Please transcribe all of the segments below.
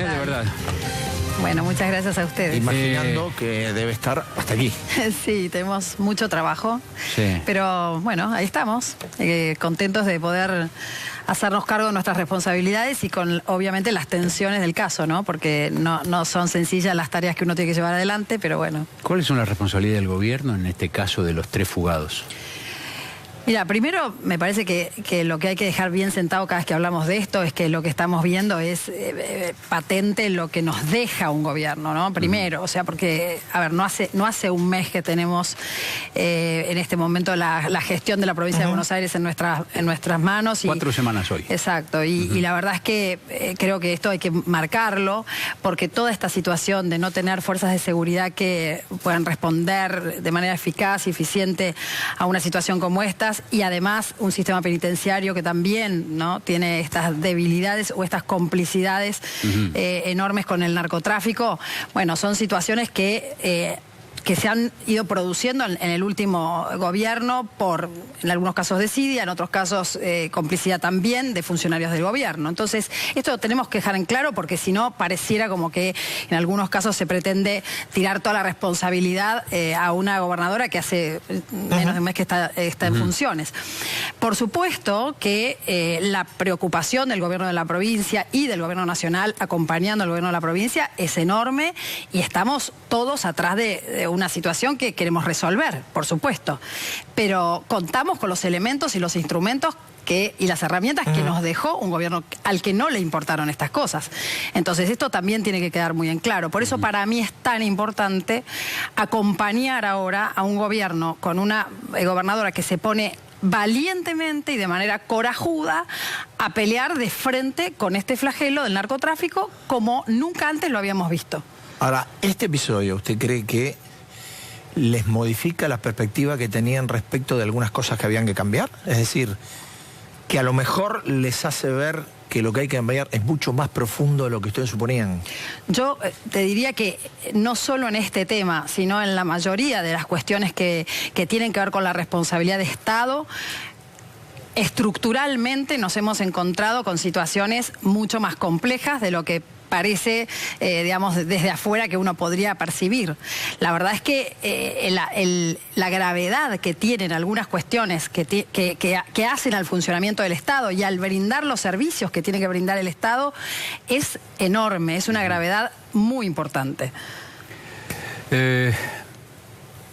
de verdad. Bueno, muchas gracias a ustedes. Imaginando que debe estar hasta aquí. Sí, tenemos mucho trabajo, Sí. pero bueno, ahí estamos, contentos de poder hacernos cargo de nuestras responsabilidades y con, obviamente, las tensiones del caso, ¿no? Porque no son sencillas las tareas que uno tiene que llevar adelante, pero bueno. ¿Cuáles son las responsabilidades del gobierno en este caso de los 3 fugados? Mira, primero me parece que lo que hay que dejar bien sentado cada vez que hablamos de esto es que lo que estamos viendo es patente lo que nos deja un gobierno, ¿no? Primero, o sea, porque, a ver, no hace un mes que tenemos en este momento la gestión de la provincia de Buenos Aires en nuestras manos. 4 semanas hoy. Exacto, y la verdad es que creo que esto hay que marcarlo, porque toda esta situación de no tener fuerzas de seguridad que puedan responder de manera eficaz y eficiente a una situación como esta, y además un sistema penitenciario que también, ¿no?, tiene estas debilidades o estas complicidades enormes con el narcotráfico. Bueno, son situaciones que se han ido produciendo en el último gobierno por, en algunos casos desidia, en otros casos complicidad también de funcionarios del gobierno. Entonces, esto lo tenemos que dejar en claro porque si no pareciera como que en algunos casos se pretende tirar toda la responsabilidad a una gobernadora que hace menos de un mes que está en funciones. Por supuesto que la preocupación del gobierno de la provincia y del gobierno nacional acompañando al gobierno de la provincia es enorme y estamos todos atrás de una situación que queremos resolver, por supuesto. Pero contamos con los elementos y los instrumentos y las herramientas que nos dejó un gobierno al que no le importaron estas cosas. Entonces esto también tiene que quedar muy en claro. Por eso para mí es tan importante acompañar ahora a un gobierno con una gobernadora que se pone valientemente y de manera corajuda a pelear de frente con este flagelo del narcotráfico como nunca antes lo habíamos visto. Ahora, ¿este episodio usted cree que les modifica la perspectiva que tenían respecto de algunas cosas que habían que cambiar? Es decir, que a lo mejor les hace ver que lo que hay que cambiar es mucho más profundo de lo que ustedes suponían. Yo te diría que no solo en este tema, sino en la mayoría de las cuestiones que tienen que ver con la responsabilidad de Estado, estructuralmente nos hemos encontrado con situaciones mucho más complejas de lo que parece, digamos, desde afuera que uno podría percibir. La verdad es que la gravedad que tienen algunas cuestiones que hacen al funcionamiento del Estado y al brindar los servicios que tiene que brindar el Estado es enorme, es una gravedad muy importante.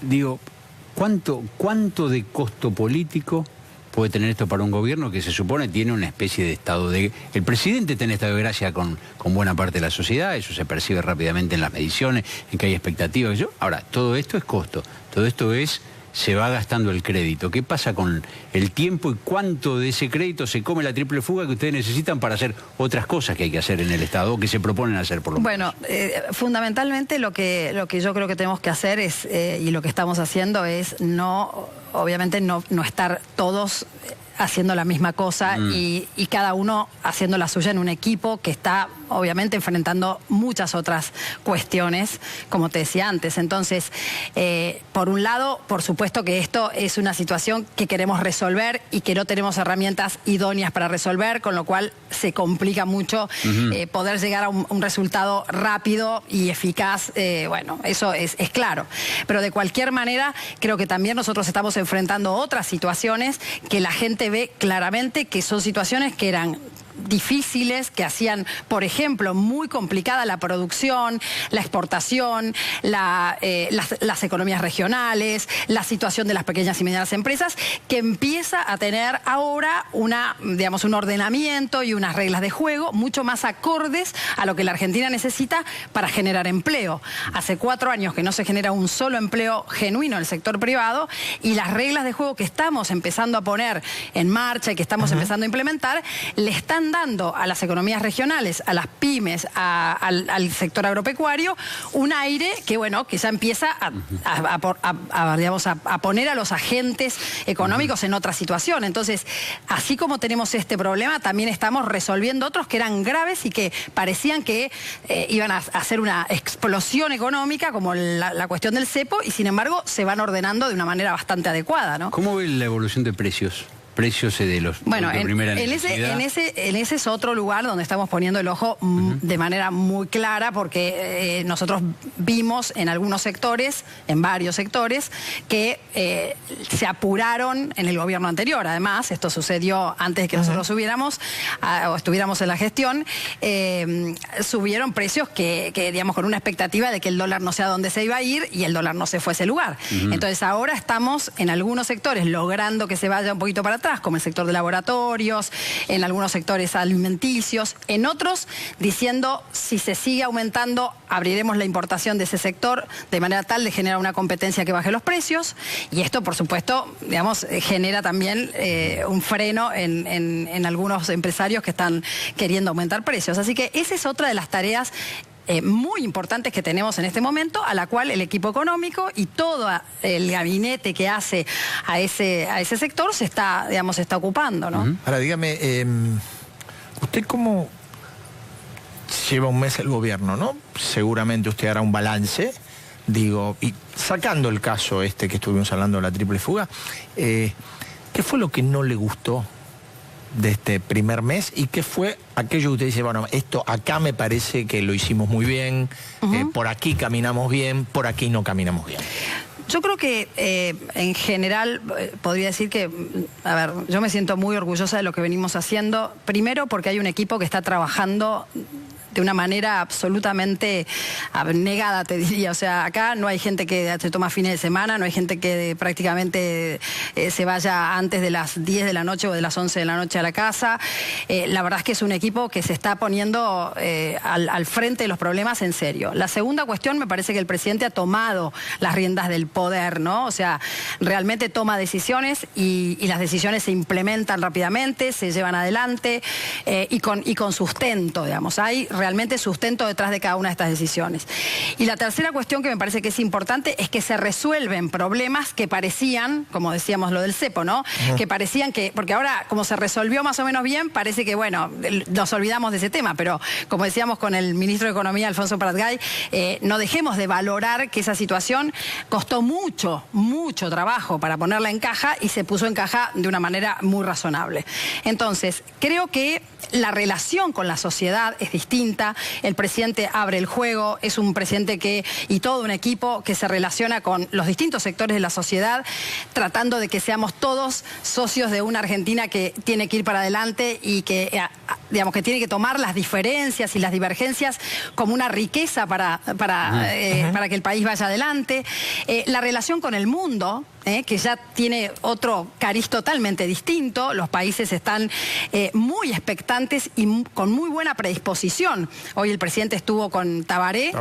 Digo, ¿cuánto de costo político puede tener esto para un gobierno que se supone tiene una especie de estado de... El presidente tiene estado de gracia con buena parte de la sociedad, eso se percibe rápidamente en las mediciones, en que hay expectativas. Ahora, todo esto es costo, todo esto se va gastando el crédito. ¿Qué pasa con el tiempo y cuánto de ese crédito se come la triple fuga que ustedes necesitan para hacer otras cosas que hay que hacer en el Estado o que se proponen hacer por lo menos? Bueno, fundamentalmente lo que yo creo que tenemos que hacer es, y lo que estamos haciendo es obviamente no estar todos haciendo la misma cosa y cada uno haciendo la suya en un equipo que está obviamente enfrentando muchas otras cuestiones, como te decía antes. Entonces, por un lado, por supuesto que esto es una situación que queremos resolver y que no tenemos herramientas idóneas para resolver, con lo cual se complica mucho poder llegar a un resultado rápido y eficaz. Bueno, eso es claro. Pero de cualquier manera, creo que también nosotros estamos enfrentando otras situaciones que la gente ve claramente que son situaciones que eran difíciles, que hacían, por ejemplo, muy complicada la producción, la exportación, las economías regionales, la situación de las pequeñas y medianas empresas, que empieza a tener ahora un ordenamiento y unas reglas de juego mucho más acordes a lo que la Argentina necesita para generar empleo. Hace 4 años que no se genera un solo empleo genuino en el sector privado y las reglas de juego que estamos empezando a poner en marcha y que estamos empezando a implementar, le están dando a las economías regionales, a las pymes, al sector agropecuario, un aire que, bueno, que ya empieza a poner a los agentes económicos en otra situación. Entonces, así como tenemos este problema, también estamos resolviendo otros que eran graves y que parecían que iban a hacer una explosión económica, como la cuestión del cepo, y sin embargo se van ordenando de una manera bastante adecuada, ¿no? ¿Cómo ve la evolución de precios precios de los bueno, de primera necesidad. en ese es otro lugar donde estamos poniendo el ojo de manera muy clara, porque nosotros vimos en algunos sectores, en varios sectores, que se apuraron en el gobierno anterior. Además, esto sucedió antes de que nosotros subiéramos o estuviéramos en la gestión, subieron precios que, digamos, con una expectativa de que el dólar no sé a dónde se iba a ir, y el dólar no se fue a ese lugar. Entonces ahora estamos en algunos sectores logrando que se vaya un poquito para atrás, como el sector de laboratorios, en algunos sectores alimenticios, en otros diciendo, si se sigue aumentando, abriremos la importación de ese sector de manera tal de generar una competencia que baje los precios, y esto, por supuesto, digamos, genera también un freno en algunos empresarios que están queriendo aumentar precios. Así que esa es otra de las tareas muy importantes que tenemos en este momento, a la cual el equipo económico y todo el gabinete que hace a ese sector se está, digamos, se está ocupando, ¿no? Ahora, dígame, ¿usted cómo lleva un mes el gobierno, no? Seguramente usted hará un balance, digo, y sacando el caso que estuvimos hablando de la triple fuga, ¿qué fue lo que no le gustó de este primer mes, y qué fue aquello que usted dice, bueno, esto acá me parece que lo hicimos muy bien, por aquí caminamos bien, por aquí no caminamos bien? Yo creo que en general podría decir que, a ver, yo me siento muy orgullosa de lo que venimos haciendo, primero porque hay un equipo que está trabajando de una manera absolutamente abnegada, te diría. O sea, acá no hay gente que se toma fines de semana, no hay gente que prácticamente se vaya antes de las 10 de la noche o de las 11 de la noche a la casa. La verdad es que es un equipo que se está poniendo al frente de los problemas en serio. La segunda cuestión, me parece que el presidente ha tomado las riendas del poder, ¿no? O sea, realmente toma decisiones y las decisiones se implementan rápidamente, se llevan adelante y con sustento, digamos. Hay realmente sustento detrás de cada una de estas decisiones. Y la tercera cuestión que me parece que es importante es que se resuelven problemas que parecían, como decíamos lo del cepo, ¿no? Que parecían que, porque ahora como se resolvió más o menos bien, parece que, bueno, nos olvidamos de ese tema, pero como decíamos con el ministro de Economía, Alfonso Pratgay, no dejemos de valorar que esa situación costó mucho trabajo para ponerla en caja, y se puso en caja de una manera muy razonable. Entonces, creo que la relación con la sociedad es distinta. El presidente abre el juego, es un presidente y todo un equipo que se relaciona con los distintos sectores de la sociedad, tratando de que seamos todos socios de una Argentina que tiene que ir para adelante y que, digamos, que tiene que tomar las diferencias y las divergencias como una riqueza para que el país vaya adelante. La relación con el mundo, que ya tiene otro cariz totalmente distinto. Los países están muy expectantes y con muy buena predisposición. Hoy el presidente estuvo con Tabaré,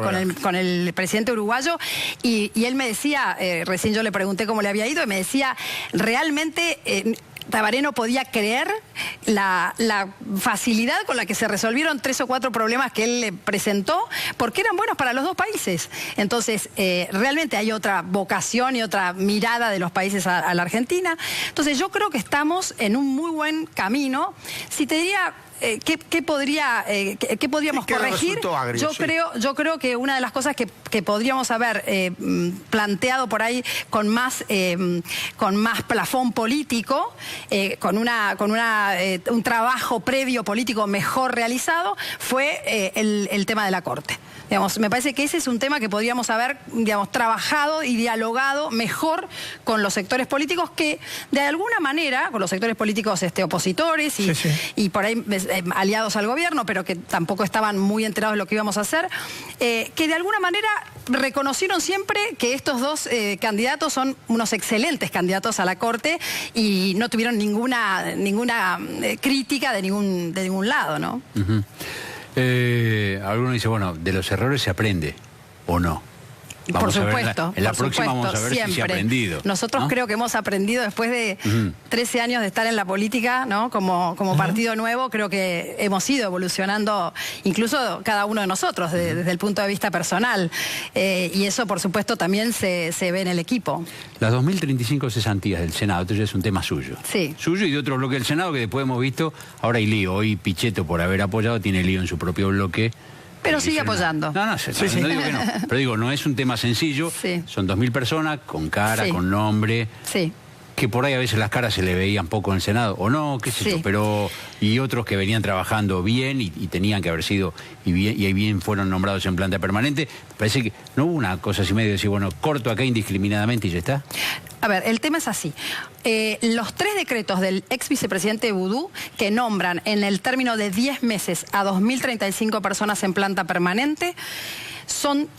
con el presidente uruguayo, y él me decía, recién yo le pregunté cómo le había ido, y me decía, realmente Tabaré no podía creer la facilidad con la que se resolvieron 3 o 4 problemas que él le presentó, porque eran buenos para los dos países. Entonces, realmente hay otra vocación y otra mirada de los países a la Argentina. Entonces, yo creo que estamos en un muy buen camino. Si te diría ¿qué podríamos corregir? Agrio, yo creo que una de las cosas que podríamos haber planteado por ahí con más plafón político, con un trabajo previo político mejor realizado, fue el tema de la Corte. Digamos, me parece que ese es un tema que podríamos haber, digamos, trabajado y dialogado mejor con los sectores políticos, que de alguna manera, con los sectores políticos opositores y por ahí aliados al gobierno, pero que tampoco estaban muy enterados de lo que íbamos a hacer, que de alguna manera reconocieron siempre que estos dos candidatos son unos excelentes candidatos a la Corte, y no tuvieron ninguna crítica de ningún lado, ¿no? Alguno dice, bueno, de los errores se aprende, ¿o no? Por supuesto. En la próxima vamos a ver si se ha aprendido. Nosotros creo que hemos aprendido después de 13 años de estar en la política, ¿no? Como partido nuevo, creo que hemos ido evolucionando, incluso cada uno de nosotros, desde el punto de vista personal. Y eso, por supuesto, también se ve en el equipo. Las 2035 cesantías del Senado, esto ya es un tema suyo. Sí. Suyo y de otro bloque del Senado que después hemos visto, ahora hay lío. Hoy Pichetto, por haber apoyado, tiene lío en su propio bloque. Pero sigue apoyando. No digo que no. Pero digo, no es un tema sencillo. Sí. Son 2000 personas, con cara, con nombre. Sí. que por ahí a veces las caras se le veían poco en el Senado, o no, qué sé yo, pero y otros que venían trabajando bien y tenían que haber sido, y bien fueron nombrados en planta permanente. Parece que no hubo una cosa así medio de decir, bueno, corto acá indiscriminadamente y ya está. A ver, el tema es así. Los 3 decretos del ex vicepresidente Boudou, que nombran en el término de 10 meses a 2.035 personas en planta permanente, son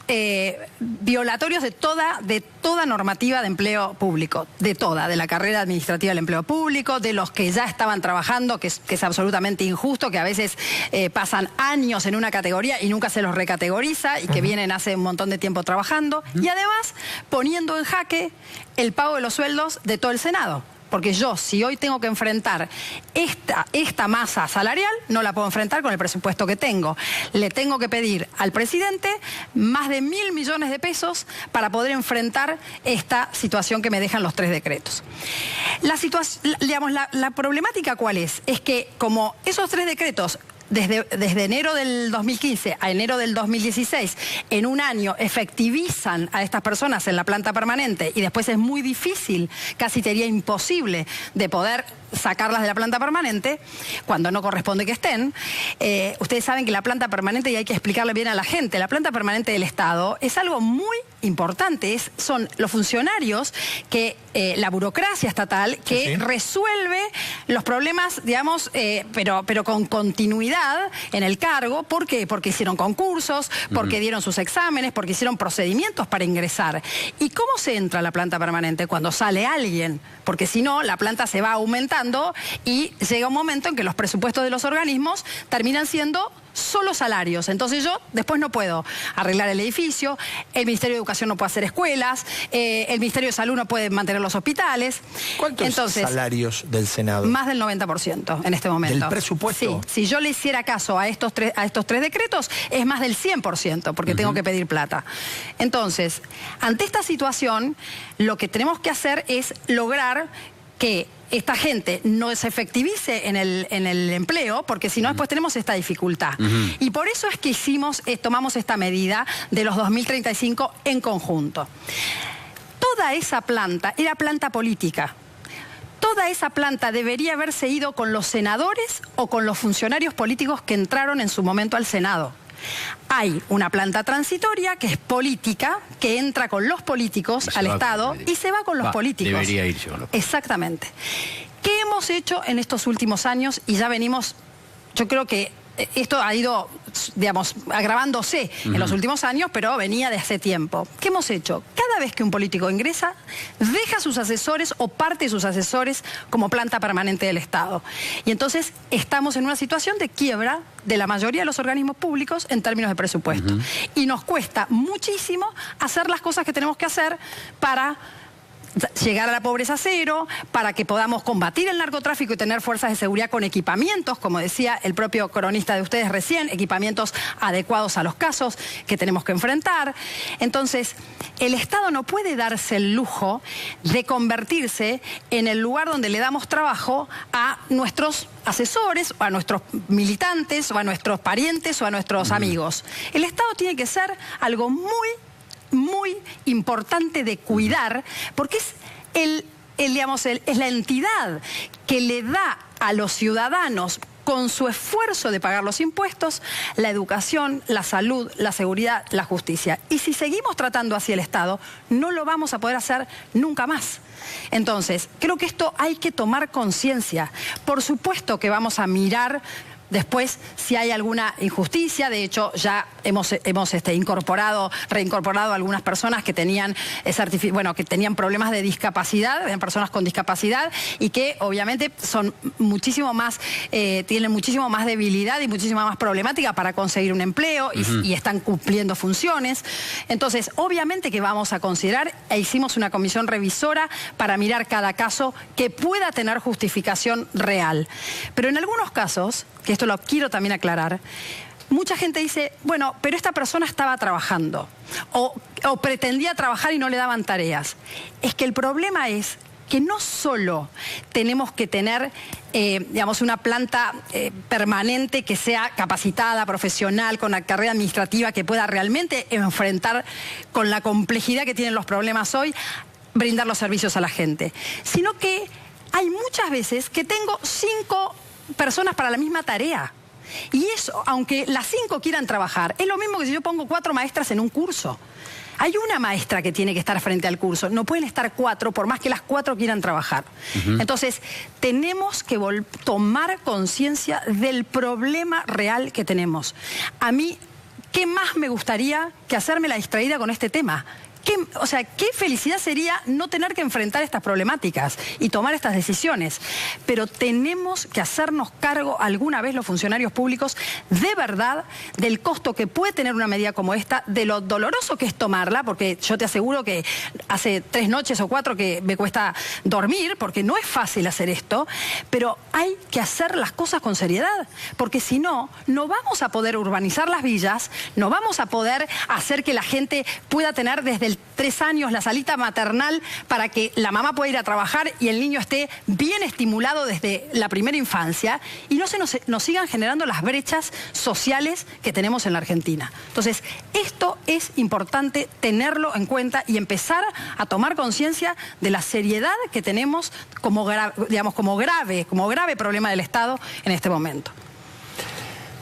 violatorios de toda normativa de empleo público, de la carrera administrativa del empleo público, de los que ya estaban trabajando, que es absolutamente injusto, que a veces pasan años en una categoría y nunca se los recategoriza y que vienen hace un montón de tiempo trabajando, y además poniendo en jaque el pago de los sueldos de todo el Senado. Porque yo, si hoy tengo que enfrentar esta masa salarial, no la puedo enfrentar con el presupuesto que tengo. Le tengo que pedir al presidente más de 1.000 millones de pesos para poder enfrentar esta situación que me dejan los 3 decretos. La problemática ¿cuál es? Es que como esos 3 decretos desde enero del 2015 a enero del 2016, en un año efectivizan a estas personas en la planta permanente y después es muy difícil, casi sería imposible de poder sacarlas de la planta permanente, cuando no corresponde que estén. Ustedes saben que la planta permanente, y hay que explicarle bien a la gente, la planta permanente del Estado es algo muy importante, son los funcionarios que la burocracia estatal que resuelve los problemas, digamos, pero con continuidad en el cargo. ¿Por qué? Porque hicieron concursos, porque dieron sus exámenes, porque hicieron procedimientos para ingresar. ¿Y cómo se entra a la planta permanente? Cuando sale alguien, porque si no, la planta se va aumentando y llega un momento en que los presupuestos de los organismos terminan siendo solo salarios. Entonces yo después no puedo arreglar el edificio, el Ministerio de Educación no puede hacer escuelas, el Ministerio de Salud no puede mantener los hospitales. ¿Cuántos salarios del Senado? Más del 90% en este momento. ¿Del presupuesto? Sí, si yo le hiciera caso a estos tres decretos, es más del 100%, porque tengo que pedir plata. Entonces, ante esta situación, lo que tenemos que hacer es lograr que esta gente no se efectivice en el empleo, porque si no después tenemos esta dificultad. Y por eso es que tomamos esta medida de los 2035 en conjunto. Toda esa planta era planta política. Toda esa planta debería haberse ido con los senadores o con los funcionarios políticos que entraron en su momento al Senado. Hay una planta transitoria que es política, que entra con los políticos al Estado y se va con los políticos. Debería irse con los políticos. Exactamente. ¿Qué hemos hecho en estos últimos años? Y ya venimos, yo creo que esto ha ido, digamos, agravándose en los últimos años, pero venía de hace tiempo. ¿Qué hemos hecho? Cada vez que un político ingresa, deja a sus asesores o parte de sus asesores como planta permanente del Estado. Y entonces estamos en una situación de quiebra de la mayoría de los organismos públicos en términos de presupuesto. Y nos cuesta muchísimo hacer las cosas que tenemos que hacer para llegar a la pobreza cero, para que podamos combatir el narcotráfico y tener fuerzas de seguridad con equipamientos, como decía el propio cronista de ustedes recién, equipamientos adecuados a los casos que tenemos que enfrentar. Entonces, el Estado no puede darse el lujo de convertirse en el lugar donde le damos trabajo a nuestros asesores, o a nuestros militantes, o a nuestros parientes, o a nuestros amigos. El Estado tiene que ser algo muy importante de cuidar, porque es es la entidad que le da a los ciudadanos, con su esfuerzo de pagar los impuestos, la educación, la salud, la seguridad, la justicia. Y si seguimos tratando así el Estado, no lo vamos a poder hacer nunca más. Entonces, creo que esto hay que tomar conciencia. Por supuesto que vamos a mirar después si hay alguna injusticia. De hecho, ya hemos reincorporado a algunas personas que tenían problemas de discapacidad, eran personas con discapacidad y que obviamente son muchísimo más, tienen muchísimo más debilidad y muchísima más problemática para conseguir un empleo y están cumpliendo funciones. Entonces, obviamente que vamos a considerar, e hicimos una comisión revisora para mirar cada caso que pueda tener justificación real. Pero en algunos casos, que esto lo quiero también aclarar, mucha gente dice, bueno, pero esta persona estaba trabajando o pretendía trabajar y no le daban tareas. Es que el problema es que no solo tenemos que tener, una planta permanente que sea capacitada, profesional, con una carrera administrativa que pueda realmente enfrentar con la complejidad que tienen los problemas hoy brindar los servicios a la gente, sino que hay muchas veces que tengo 5 personas para la misma tarea. Y eso, aunque las 5 quieran trabajar, es lo mismo que si yo pongo 4 maestras en un curso. Hay una maestra que tiene que estar frente al curso, no pueden estar 4 por más que las 4 quieran trabajar. Entonces, tenemos que tomar conciencia del problema real que tenemos. A mí, ¿qué más me gustaría que hacerme la distraída con este tema? O sea, qué felicidad sería no tener que enfrentar estas problemáticas y tomar estas decisiones. Pero tenemos que hacernos cargo alguna vez los funcionarios públicos de verdad del costo que puede tener una medida como esta, de lo doloroso que es tomarla, porque yo te aseguro que hace 3 noches o 4 que me cuesta dormir, porque no es fácil hacer esto, pero hay que hacer las cosas con seriedad, porque si no, no vamos a poder urbanizar las villas, no vamos a poder hacer que la gente pueda tener desde el 3 años la salita maternal para que la mamá pueda ir a trabajar y el niño esté bien estimulado desde la primera infancia y no se nos sigan generando las brechas sociales que tenemos en la Argentina. Entonces, esto es importante tenerlo en cuenta y empezar a tomar conciencia de la seriedad que tenemos como grave problema del Estado en este momento.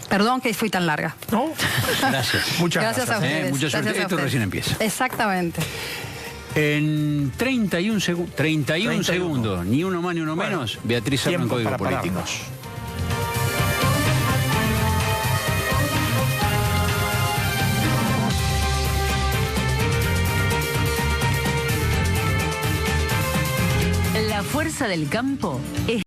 Perdón que fui tan larga. No, gracias. Muchas gracias a ustedes. Mucha suerte. Gracias a Esto ustedes. recién empieza. Exactamente. En 31 segundos, ni uno más ni uno menos, Beatriz Serna en Código Político. La fuerza del campo es